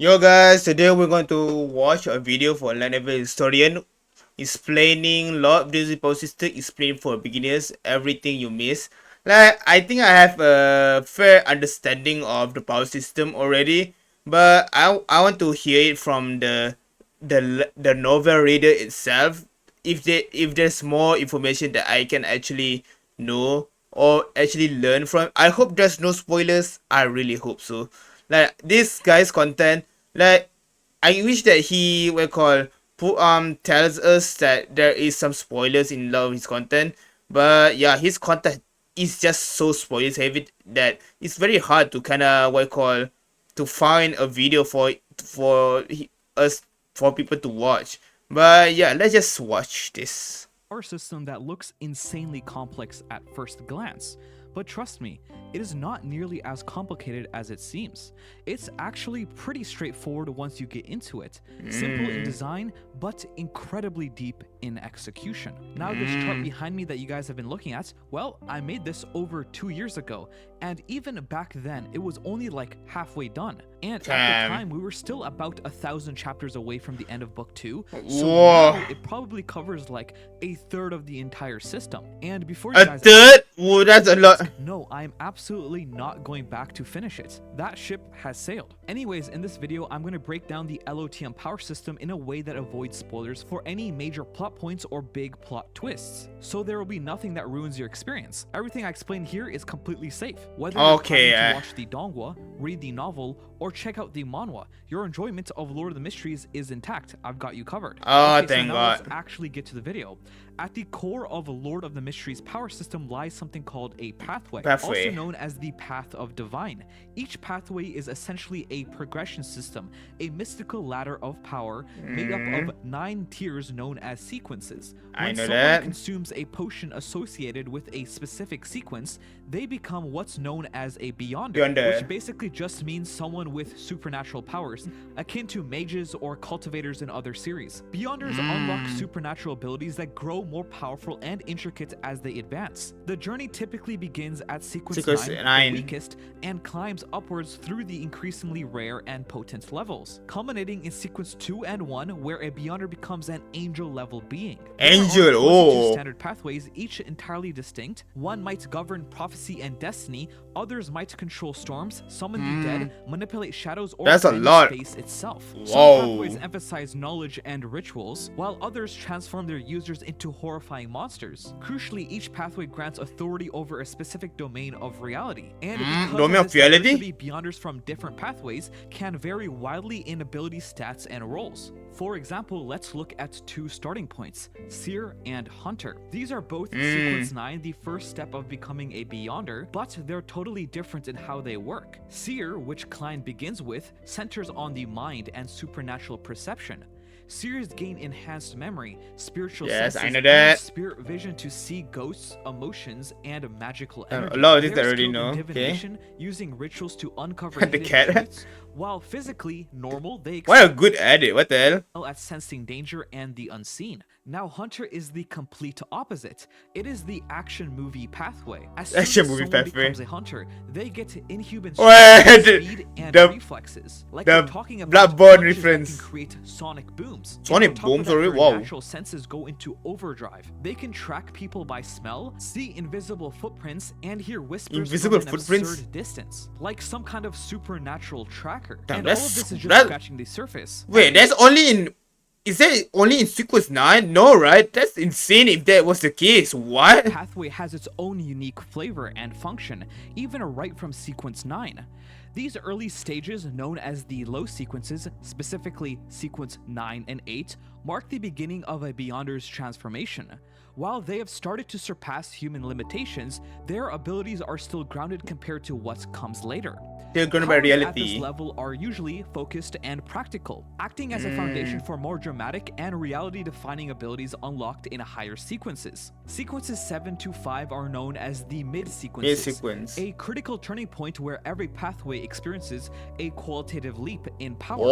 Yo guys, today we're going to watch a video for Lenovo Historian explaining Lord of the Power System, explain for beginners everything you miss. Like I think I have a fair understanding of the power system already, but I want to hear it from the novel reader itself. If there's more information that I can actually know or actually learn from. I hope there's no spoilers. I really hope so. Like this guy's content, like I wish that he will call tells us that there is some spoilers in love his content. But yeah, his content is just so spoilers heavy that it's very hard to kinda to find a video us for people to watch. But yeah, let's just watch this. Power system that looks insanely complex at first glance. But trust me, it is not nearly as complicated as it seems. It's actually pretty straightforward once you get into it. Simple in design, but incredibly deep in execution. Now this chart behind me that you guys have been looking at, well, I made this over 2 years ago, and even back then, it was only like halfway done. And at the time, we were still about 1,000 chapters away from the end of book 2, so now it probably covers like a third of the entire system. And before you A guys third? Whoa, that's a lot. no, I'm absolutely not going back to finish it. That ship has sailed. Anyways, in this video, I'm going to break down the LOTM power system in a way that avoids spoilers for any major plot points or big plot twists. So there will be nothing that ruins your experience. Everything I explain here is completely safe. Whether you're planning to watch the donghua, read the novel, or check out the manhwa, your enjoyment of Lord of the Mysteries is intact. I've got you covered. Oh, So thank now God. let's actually get to the video. At the core of Lord of the Mysteries power system lies something called a pathway, also known as the Path of Divine. Each pathway is essentially a progression system, a mystical ladder of power made up of 9 tiers known as sequences. When someone consumes a potion associated with a specific sequence, they become what's known as a Beyonder, which basically just means someone with supernatural powers, akin to mages or cultivators in other series. Beyonders unlock supernatural abilities that grow more powerful and intricate as they advance. The journey typically begins at sequence 9, the weakest, and climbs upwards through the increasingly rare and potent levels, culminating in sequence 2 and 1, where a Beyonder becomes an angel-level being. There are two standard pathways, each entirely distinct. One might govern prophecy and destiny, others might control storms, summon the dead, manipulate shadows, or space itself. Some pathways emphasize knowledge and rituals, while others transform their users into horrifying monsters. Crucially, each pathway grants authority over a specific domain of reality, and because Beyonders from different pathways can vary wildly in ability stats and roles. For example, let's look at 2 starting points, Seer and Hunter. These are both sequence 9, the first step of becoming a Beyonder, but they're totally different in how they work. Seer, which Klein begins with, centers on the mind and supernatural perception. Seers gain enhanced memory, spiritual senses, and spirit vision to see ghosts, emotions, and magical energy. A lot of this I already know. Divination, using rituals to uncover hidden truths, while physically normal, they what a good at it. What the hell? At sensing danger and the unseen. Now, Hunter is the complete opposite. It is the action movie pathway. As soon as someone becomes a hunter, they get inhuman strength, speed, and reflexes. Like we're talking about Bloodborne reference. Can create sonic booms. Sonic booms, or wow. Natural senses go into overdrive. They can track people by smell, see invisible footprints, and hear whispers from an absurd distance, like some kind of supernatural tracker. Damn, and all of this is just scratching the surface. Wait, that's only in... Is that only in sequence 9? No, right? That's insane if that was the case. What? The pathway has its own unique flavor and function, even right from sequence 9. These early stages, known as the low sequences, specifically sequence 9 and 8, mark the beginning of a Beyonder's transformation. While they have started to surpass human limitations, their abilities are still grounded compared to what comes later. They're grounded by reality. At this level are usually focused and practical, acting as a foundation for more dramatic and reality-defining abilities unlocked in higher sequences. Sequences 7 to 5 are known as the mid-sequences, a critical turning point where every pathway experiences a qualitative leap in power.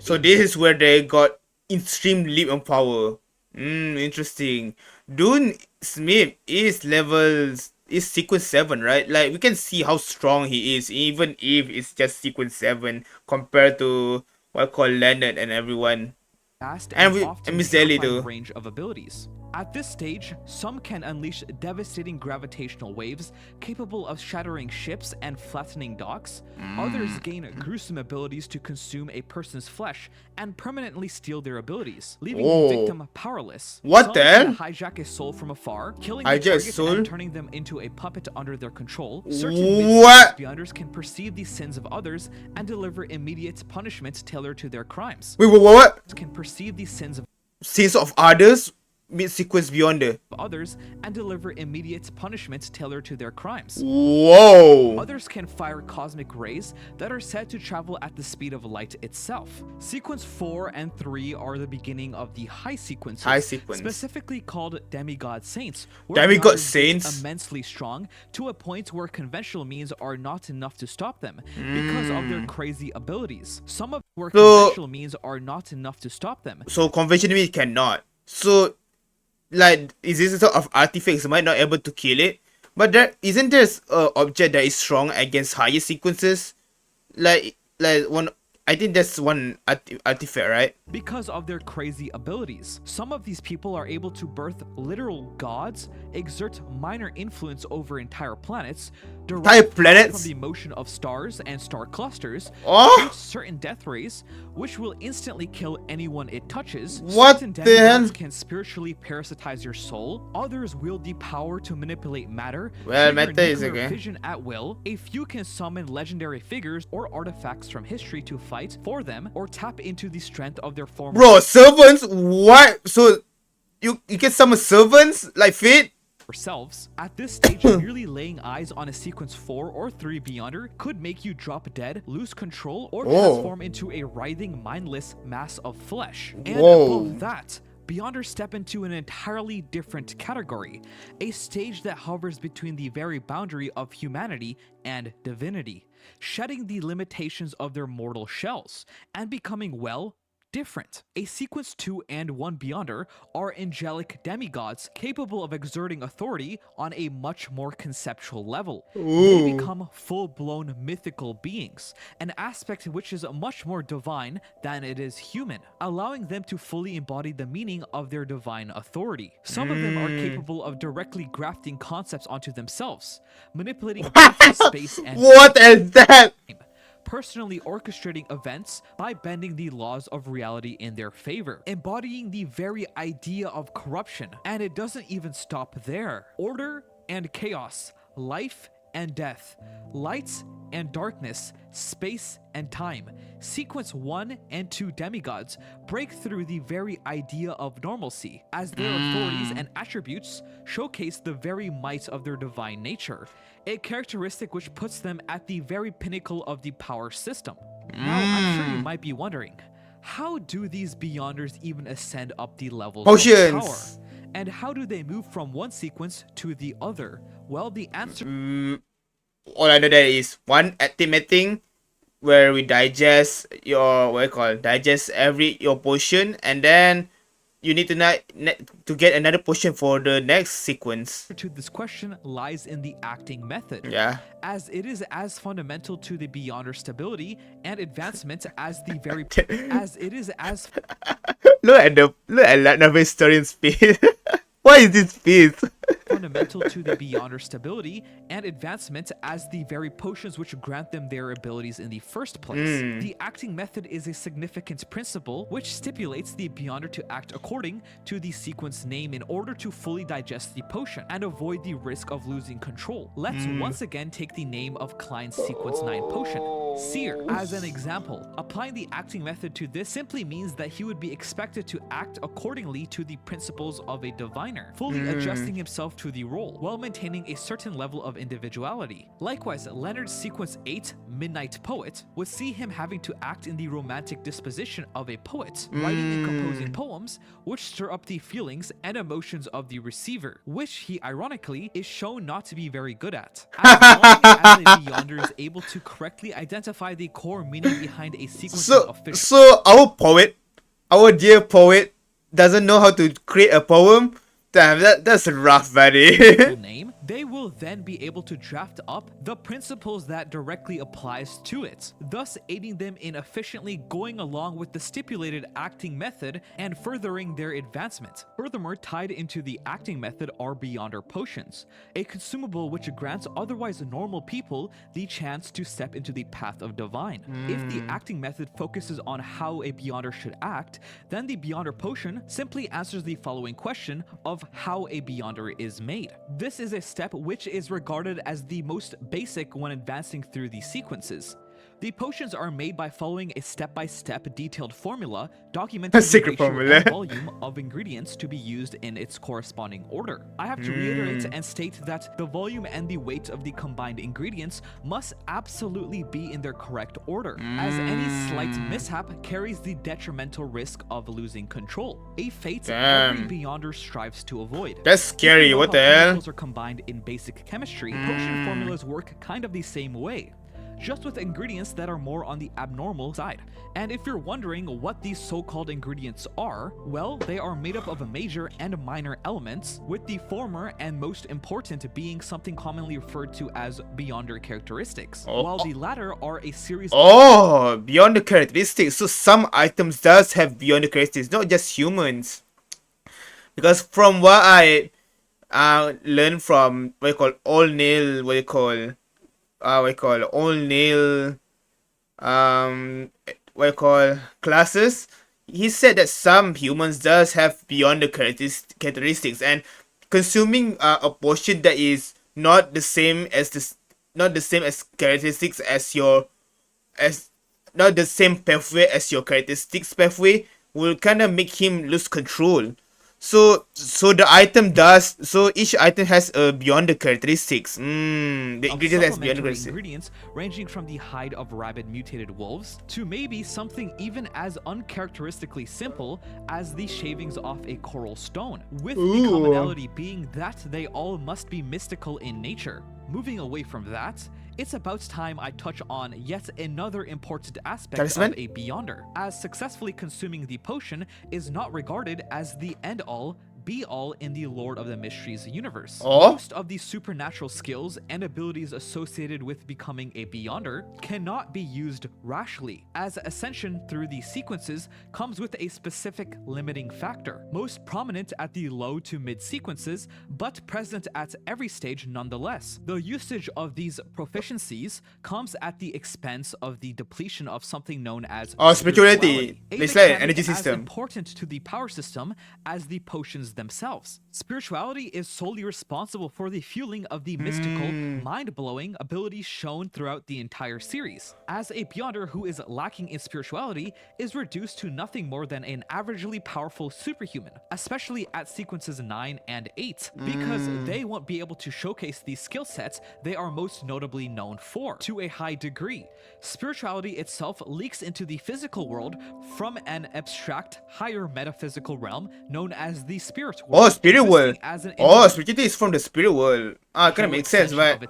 So this is where they got extreme leap in power. Interesting. Dune Smith is level is sequence 7, right? Like we can see how strong he is, even if it's just sequence 7 compared to what I call Leonard and everyone. Fast And often Miss Ellie terrifying too. range of abilities. At this stage, some can unleash devastating gravitational waves capable of shattering ships and flattening docks. Others gain gruesome abilities to consume a person's flesh and permanently steal their abilities, leaving the victim powerless. What Some the hell? can hijack a soul from afar, killing the Hijack a target soul? and turning them into a puppet under their control. Certain What? beyonders can perceive the sins of others and deliver immediate punishment tailored to their crimes. Wait, what? Can perceive the sins Of others? Mid-sequence Beyonder. others and deliver immediate punishment tailored to their crimes. Whoa. Others can fire cosmic rays that are said to travel at the speed of light itself. Sequence 4 and 3 are the beginning of the high sequences, specifically called demigod saints, where Demigod beyonders saints? get immensely strong to a point where conventional means are not enough to stop them because of their crazy abilities. Some of where conventional means are not enough to stop them. So conventional means cannot. So like, is this a sort of artifacts might not able to kill it? But there isn't there a object that is strong against higher sequences? Like one, I think that's one artifact, right? Because of their crazy abilities. Some of these people are able to birth literal gods, exert minor influence over entire planets, derive from the motion of stars and star clusters, shoot certain death rays, which will instantly kill anyone it touches. What Certain the hell? can spiritually parasitize your soul. Others wield the power to manipulate matter, matter is nuclear fission at will. A few can summon legendary figures or artifacts from history to fight for them, or tap into the strength of their former. Bro, servants? What? So you can summon servants like Fate? Ourselves. At this stage, merely laying eyes on a sequence 4 or 3 Beyonder could make you drop dead, lose control, or transform into a writhing, mindless mass of flesh. And above that, Beyonders step into an entirely different category, a stage that hovers between the very boundary of humanity and divinity, shedding the limitations of their mortal shells, and becoming, well, different. A sequence 2 and 1 Beyonder are angelic demigods capable of exerting authority on a much more conceptual level. They become full-blown mythical beings, an aspect which is much more divine than it is human, allowing them to fully embody the meaning of their divine authority. Some of them are capable of directly grafting concepts onto themselves, manipulating space and what is that? Personally orchestrating events by bending the laws of reality in their favor, embodying the very idea of corruption. And it doesn't even stop there. Order and chaos, life and death, lights and darkness, space and time. Sequence 1 and 2 demigods break through the very idea of normalcy, as their authorities and attributes showcase the very might of their divine nature, a characteristic which puts them at the very pinnacle of the power system. Now, I'm sure you might be wondering, how do these Beyonders even ascend up the levels of power? And how do they move from one sequence to the other? Well, the answer... all I know that is one estimating where we digest your digest your potion, and then you need to get another potion for the next sequence. To this question lies in the acting method. Yeah. As it is as fundamental to the Beyonder stability and advancement as the very look at Latna's historian's face. What is this face? Fundamental to the Beyonder stability and advancement as the very potions which grant them their abilities in the first place. The acting method is a significant principle which stipulates the Beyonder to act according to the sequence name in order to fully digest the potion and avoid the risk of losing control. Let's once again take the name of Klein's sequence 9 potion, Seer, as an example. Applying the acting method to this simply means that he would be expected to act accordingly to the principles of a diviner, fully adjusting himself to the role, while maintaining a certain level of individuality. Likewise, Leonard's sequence 8, Midnight Poet, would see him having to act in the romantic disposition of a poet, writing and composing poems which stir up the feelings and emotions of the receiver, which he ironically is shown not to be very good at. As long as a Beyonder is able to correctly identify the core meaning behind a sequence of official... So our dear poet, doesn't know how to create a poem? Damn, that's rough, buddy. name, they will then be able to draft up the principles that directly applies to it, thus aiding them in efficiently going along with the stipulated acting method and furthering their advancement. Furthermore, tied into the acting method are Beyonder Potions, a consumable which grants otherwise normal people the chance to step into the path of divine. If the acting method focuses on how a Beyonder should act, then the Beyonder Potion simply answers the following question of how a Beyonder is made. This is a step which is regarded as the most basic when advancing through the sequences. The potions are made by following a step-by-step detailed formula documenting the ratio and volume of ingredients to be used in its corresponding order. I have to reiterate and state that the volume and the weight of the combined ingredients must absolutely be in their correct order, as any slight mishap carries the detrimental risk of losing control, a fate every Beyonder strives to avoid. That's scary, what the hell? Chemicals are combined in basic chemistry, potion formulas work kind of the same way, just with ingredients that are more on the abnormal side. And if you're wondering what these so-called ingredients are, well, they are made up of a major and minor elements, with the former and most important being something commonly referred to as Beyonder characteristics, while the latter are a series of Beyonder characteristics. So some items does have Beyonder characteristics, not just humans. Because from what I learned from all nail classes, he said that some humans does have Beyonder characteristics, and consuming a potion that is not the same as characteristics as not the same pathway as your characteristics pathway will kind of make him lose control. So the item does. So each item has a Beyonder characteristics. The ingredient has Beyonder characteristics. Ingredients ranging from the hide of rabid mutated wolves to maybe something even as uncharacteristically simple as the shavings off a coral stone, with the commonality being that they all must be mystical in nature. Moving away from that, it's about time I touch on yet another important aspect of a Beyonder, as successfully consuming the potion is not regarded as the end-all, be-all in the Lord of the Mysteries universe. Most of the supernatural skills and abilities associated with becoming a Beyonder cannot be used rashly, as ascension through the sequences comes with a specific limiting factor, most prominent at the low to mid sequences, but present at every stage nonetheless. The usage of these proficiencies comes at the expense of the depletion of something known as spirituality. It's like an energy system. As important to the power system as the potions themselves. Spirituality is solely responsible for the fueling of the mystical, mind-blowing abilities shown throughout the entire series, as a Beyonder who is lacking in spirituality is reduced to nothing more than an averagely powerful superhuman, especially at sequences 9 and 8, because they won't be able to showcase the skill sets they are most notably known for to a high degree. Spirituality itself leaks into the physical world from an abstract, higher metaphysical realm known as the spirit world. Spirit world. Spirituality is from the spirit world. Kind of makes sense, right?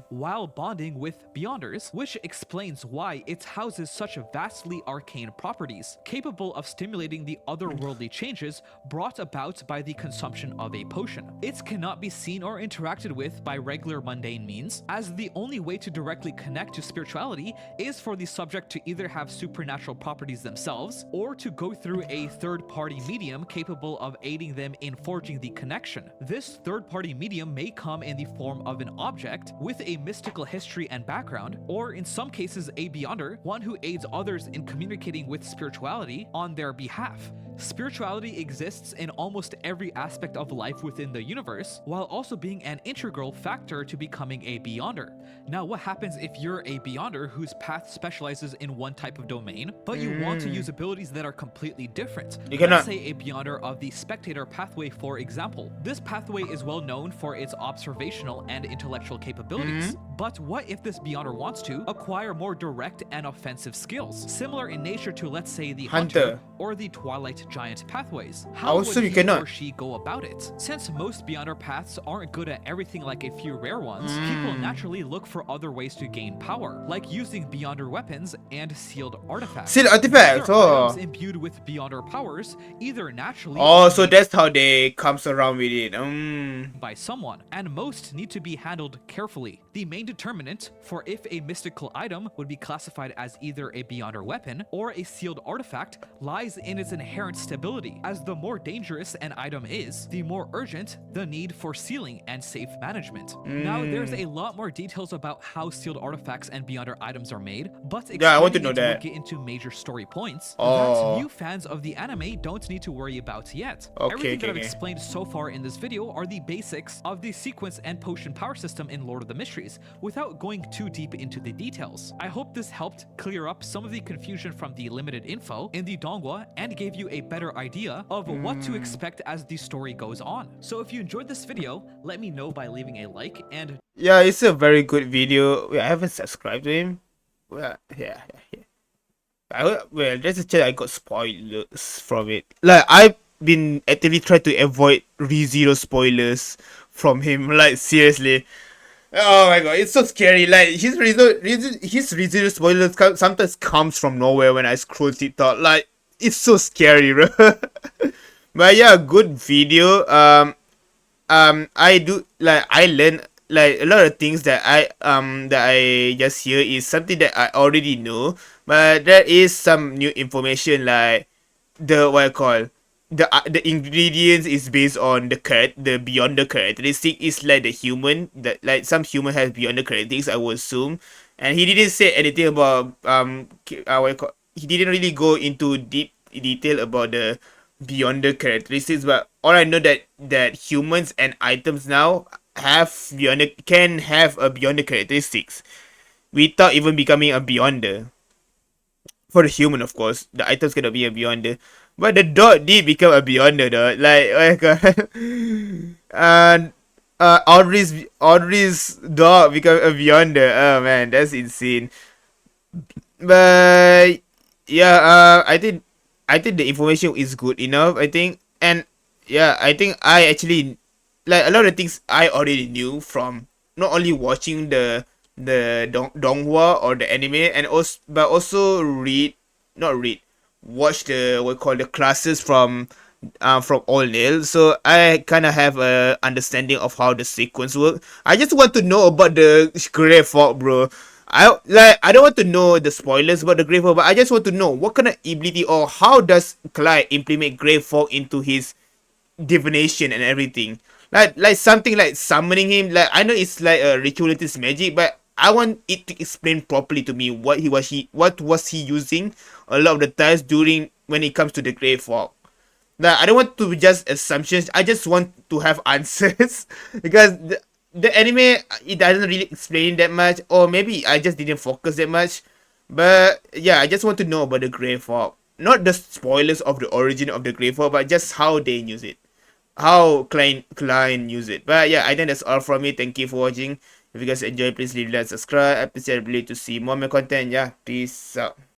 While bonding with Beyonders, which explains why it houses such vastly arcane properties, capable of stimulating the otherworldly changes brought about by the consumption of a potion. It cannot be seen or interacted with by regular mundane means, as the only way to directly connect to spirituality is for the subject to either have supernatural properties themselves, or to go through a third-party medium capable of aiding them in forging the connection. This third-party medium may come in the form of an object with a mystical history and background, or in some cases a Beyonder, one who aids others in communicating with spirituality on their behalf. Spirituality exists in almost every aspect of life within the universe, while also being an integral factor to becoming a Beyonder. Now, what happens if you're a Beyonder whose path specializes in one type of domain, but you want to use abilities that are completely different? Let's say a Beyonder of the Spectator pathway, for example. This pathway is well known for its observational and intellectual capabilities. But what if this Beyonder wants to acquire more direct and offensive skills, similar in nature to, let's say, the Hunter, or the Twilight Giant pathways. How Also, would you he cannot. or she go about it? Since most Beyonder paths aren't good at everything like a few rare ones, people naturally look for other ways to gain power, like using Beyonder weapons and sealed artifacts. Sealed artifacts, Items imbued with Beyonder powers, either naturally Oh, so that's how they comes around with it. by someone, and most need to be handled carefully. The main determinant for if a mystical item would be classified as either a Beyonder weapon or a sealed artifact lies in its inherent stability, as the more dangerous an item is, the more urgent the need for sealing and safe management. Now, there's a lot more details about how sealed artifacts and Beyonder items are made, but Yeah, I want to explaining know it that. would get into major story points Oh. that new fans of the anime don't need to worry about yet. Okay, Everything that I've okay. explained so far in this video are the basics of the sequence and potion power system in Lord of the Mysteries, without going too deep into the details. I hope this helped clear up some of the confusion from the limited info in the Donghua and gave you a better idea of what to expect as the story goes on. So if you enjoyed this video, let me know by leaving a like, and Yeah, it's a very good video. Wait, I haven't subscribed to him. Well, yeah. Well, there's a chance I got spoilers from it. Like, I've been actively trying to avoid ReZero spoilers from him. Like, seriously. Oh my god, it's so scary. Like, his ReZero spoilers sometimes comes from nowhere when I scroll TikTok. Like, it's so scary, bro. But yeah, good video. I do, like, I learn, like, a lot of things that I just hear is something that I already know, but there is some new information, like the what I call the ingredients is based on the beyond the characteristic is like the human, that like some human has beyond the characteristics, I would assume. And he didn't say anything about what I call, he didn't really go into deep detail about the beyond the characteristics, but all I know that humans and items now can have a beyond the characteristics without even becoming a beyonder. For the human, of course, the items cannot be a beyonder, but the dog did become a beyonder though. Like, oh my god. And Audrey's dog become a beyonder. Oh man, that's insane. But yeah, I think the information is good enough, I think. And yeah, I think I actually, like, a lot of things I already knew from not only watching the donghua or the anime, and also but also watch the what we call the classes from All Nail. So I kind of have a understanding of how the sequence work. I just want to know about the Grey Fog, bro. I don't want to know the spoilers about the Grey Fog, but I just want to know what kind of ability or how does Clyde implement Grey Fog into his divination and everything. Like something like summoning him. Like, I know it's like a ritualist magic, but I want it to explain properly to me what was he using a lot of the times during when it comes to the Grey Fog. Like, I don't want to be just assumptions. I just want to have answers because the anime, it doesn't really explain that much, or maybe I just didn't focus that much. But yeah, I just want to know about the Grey Fog, not the spoilers of the origin of the Grey Fog, but just how they use it, how Klein use it. But yeah, I think that's all from me. Thank you for watching. If you guys enjoy, please leave a like, subscribe. I appreciate the ability to see more of my content. Yeah, peace out.